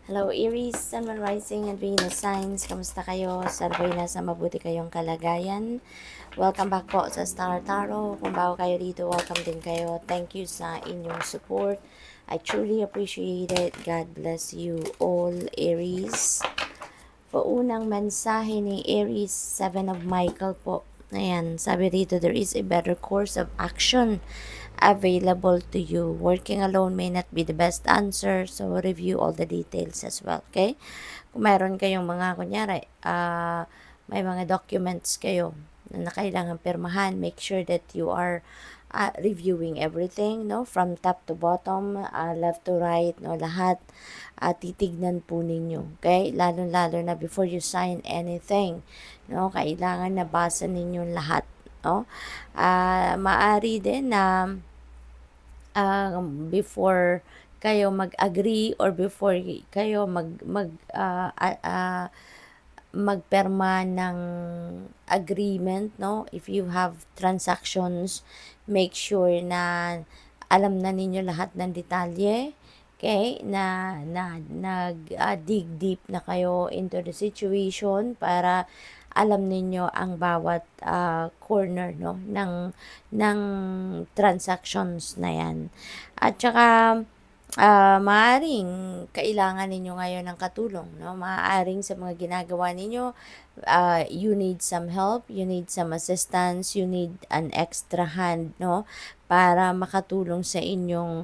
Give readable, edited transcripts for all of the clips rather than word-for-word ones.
Hello Aries, Sun, Moon, Rising, and Venus signs. Kamusta kayo? Sana nasa mabuti kayong kalagayan. Welcome back po sa Star Tarot. Kung bago kayo dito, welcome din kayo. Thank you sa inyong support. I truly appreciate it. God bless you all, Aries. Paunang mensahe ni Aries, Seven of Michael po. Ayan, sabi dito, there is a better course of action available to you. Working alone may not be the best answer, so review all the details as well, okay? Kung mayroon kayong mga, kunyari, may mga documents kayo na kailangan pirmahan, make sure that you are reviewing everything, no? From top to bottom, left to right, no? Lahat, titignan po ninyo, okay? Lalo-lalo na before you sign anything, no? Kailangan nabasa ninyo lahat, no? Maari din na before kayo mag-agree or before kayo magperma ng agreement, no? If you have transactions, make sure na alam na ninyo lahat ng detalye, okay? Na dig deep na kayo into the situation para alam ninyo ang bawat corner, no, ng transactions na yan. At saka maaaring kailangan ninyo ngayon ng katulong, no? Maaaring sa mga ginagawa ninyo, you need some help, you need some assistance, you need an extra hand, no? Para makatulong sa inyong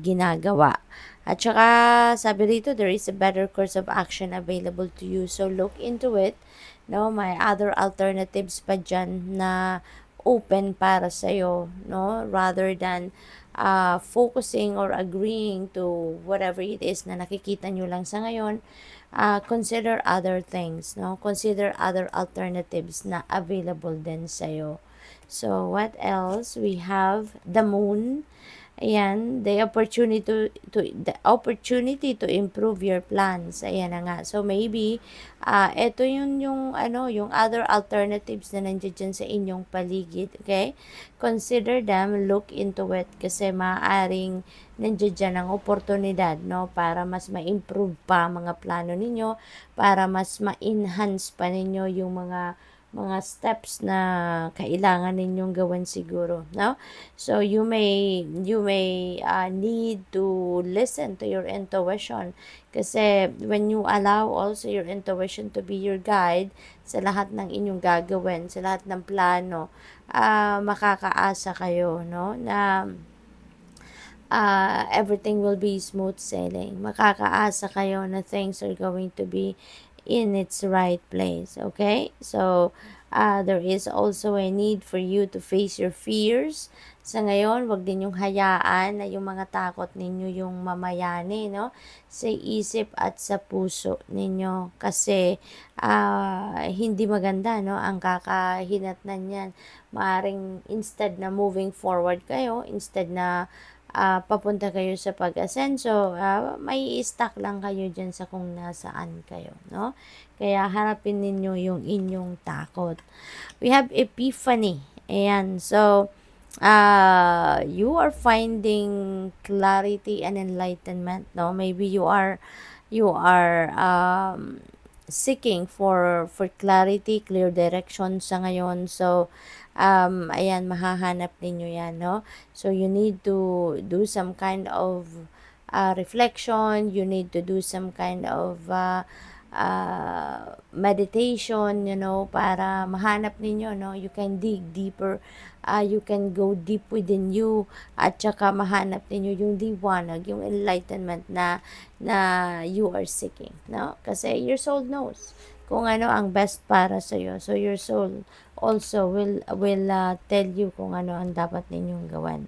ginagawa. At saka sabi rito, there is a better course of action available to you, so look into it, no? May other alternatives pa dyan na open para sa'yo, no? Rather than focusing or agreeing to whatever it is na nakikita nyo lang sa ngayon, consider other things, no? Consider other alternatives na available din sa'yo. So, what else? We have the moon. Ayan, the opportunity to improve your plans. Ayan na nga. So maybe ito yung other alternatives na nandiyan sa inyong paligid, okay? Consider them, look into it kasi maaaring nandiyan ang oportunidad, no, para mas ma-improve pa mga plano ninyo, para mas ma-enhance pa ninyo yung mga steps na kailangan ninyong gawin siguro, no? So you may need to listen to your intuition kasi when you allow also your intuition to be your guide sa lahat ng inyong gagawin, sa lahat ng plano, makakaasa kayo, no, na everything will be smooth sailing. Makakaasa kayo na things are going to be in its right place, okay? So there is also a need for you to face your fears. Sa ngayon, wag din yung hayaan na yung mga takot ninyo yung mamayani, no, sa isip at sa puso ninyo kasi hindi maganda, no, ang kakahinatnan yan. Maaring instead na moving forward kayo, instead na papunta kayo sa pag-asenso, may stuck lang kayo dyan sa kung nasaan kayo, no? Kaya harapin ninyo yung inyong takot. We have Epiphany. Ayan, so you are finding clarity and enlightenment, no? Maybe you are seeking for clarity, clear direction sa ngayon. So ayan, mahahanap ninyo yan, no? So you need to do some kind of reflection, you need to do some kind of meditation, you know, para mahanap ninyo, no? You can dig deeper, you can go deep within you, at saka mahanap ninyo yung liwanag, yung enlightenment na you are seeking, no? Kasi your soul knows kung ano ang best para sa iyo. So your soul also will tell you kung ano ang dapat ninyong gawin.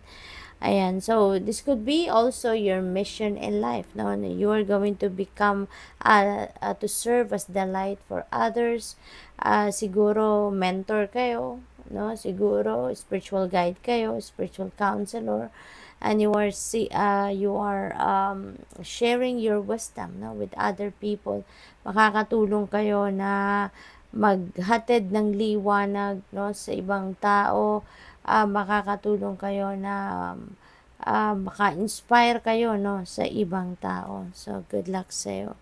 Ayan, so this could be also your mission in life, no? You are going to become to serve as the light for others. Siguro mentor kayo, no? Siguro spiritual guide kayo, spiritual counselor, and you are sharing your wisdom, no, with other people. Makakatulong kayo na maghatid ng liwanag, no, sa ibang tao. Makakatulong kayo na maka-inspire kayo, no, sa ibang tao. So, good luck sa'yo.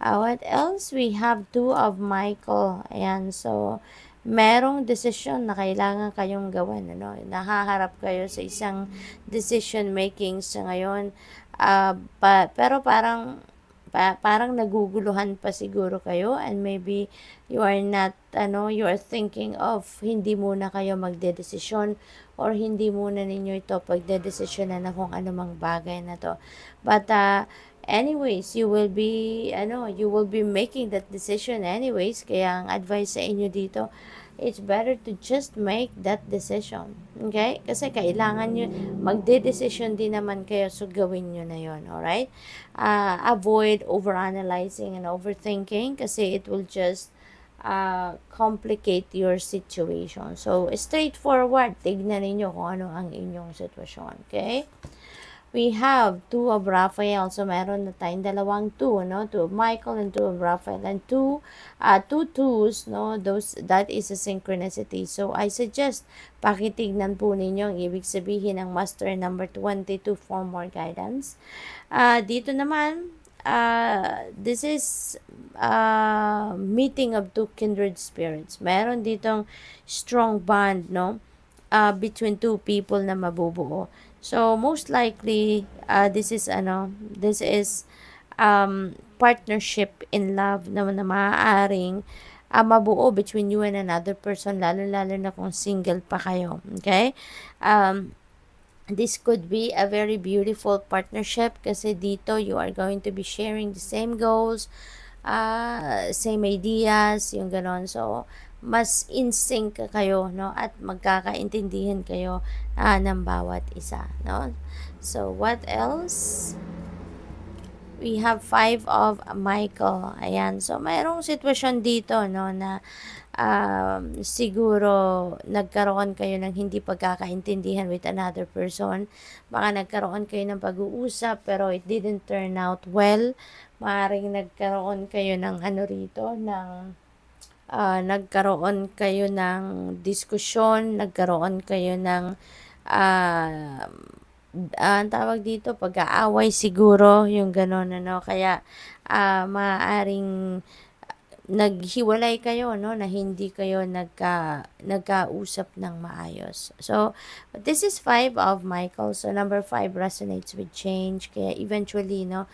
What else? We have two of Michael. Ayan, so, merong decision na kailangan kayong gawin, ano? Nahaharap kayo sa isang decision making sa ngayon. Pero parang naguguluhan pa siguro kayo, and maybe you are not, you are thinking of hindi muna kayo magdedesisyon or hindi muna ninyo ito pagdedesisyon na kung anumang bagay na to. But, anyways, you will be making that decision anyways. Kaya ang advice sa inyo dito, it's better to just make that decision. Okay? Kasi kailangan nyo, magde-decision din naman kayo, so gawin nyo na yun. Alright? Avoid overanalyzing and overthinking kasi it will just complicate your situation. So, straightforward. Tignan ninyo kung ano ang inyong sitwasyon. Okay? We have two of Raphael. So, meron na tayong dalawang two, no? Two of Michael and two of Raphael. And two twos, no? That is a synchronicity. So, I suggest, pakitignan po ninyo ang ibig sabihin ng Master number 22 for more guidance. Dito naman, this is meeting of two kindred spirits. Meron ditong strong bond, no? Between two people na mabubuo. So, most likely, this is partnership in love na maaaring mabuo between you and another person, lalo-lalo na kung single pa kayo. Okay? This could be a very beautiful partnership kasi dito you are going to be sharing the same goals, same ideas, yung ganon. So, mas in sync kayo, no, at magkakaintindihan kayo ng bawat isa, no. So, what else? We have 5 of Michael. Ayan. So, mayroong sitwasyon dito, no, na siguro nagkaroon kayo ng hindi pagkakaintindihan with another person. Baka nagkaroon kayo ng pag-uusap pero it didn't turn out well. Maaaring nagkaroon kayo ng nagkaroon kayo ng diskusyon, nagkaroon kayo ng tawag dito, pag-aaway siguro, yung gano'n, ano. Kaya, maaaring naghiwalay kayo, no, na hindi kayo nagkausap ng maayos. So, this is 5 of Michael. So, number 5 resonates with change. Kaya, eventually, no,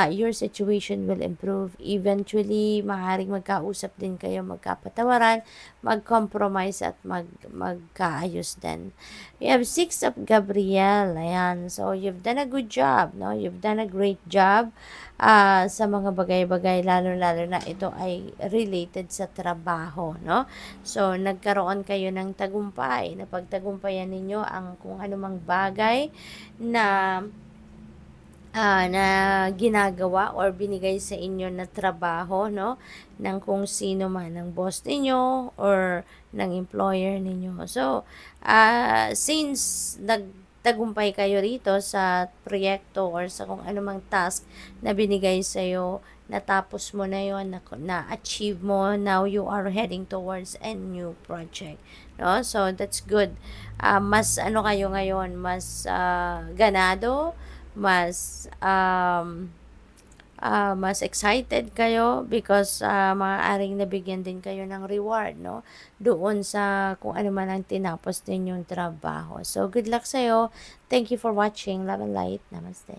your situation will improve. Eventually, maaaring magkausap din kayo, magkapatawaran, mag-compromise at magkaayos din. We have 6 of Gabriel. Ayan. So, you've done a good job, no? You've done a great job sa mga bagay-bagay, lalo-lalo na ito ay related sa trabaho, no? So, nagkaroon kayo ng tagumpay, na pagtagumpayan ninyo ang kung anumang bagay na ginagawa or binigay sa inyo na trabaho, no, ng kung sino man, ng boss ninyo or ng employer ninyo. So, since nagtagumpay kayo rito sa proyekto or sa kung anumang task na binigay sa'yo, natapos mo na yon, na-achieve mo, now you are heading towards a new project, no? So, that's good. Mas kayo ngayon, mas ganado, mas excited kayo because maaaring nabigyan din kayo ng reward, no, doon sa kung ano man ang tinapos ninyong trabaho. So, good luck sa'yo. Thank you for watching. Love and light. Namaste.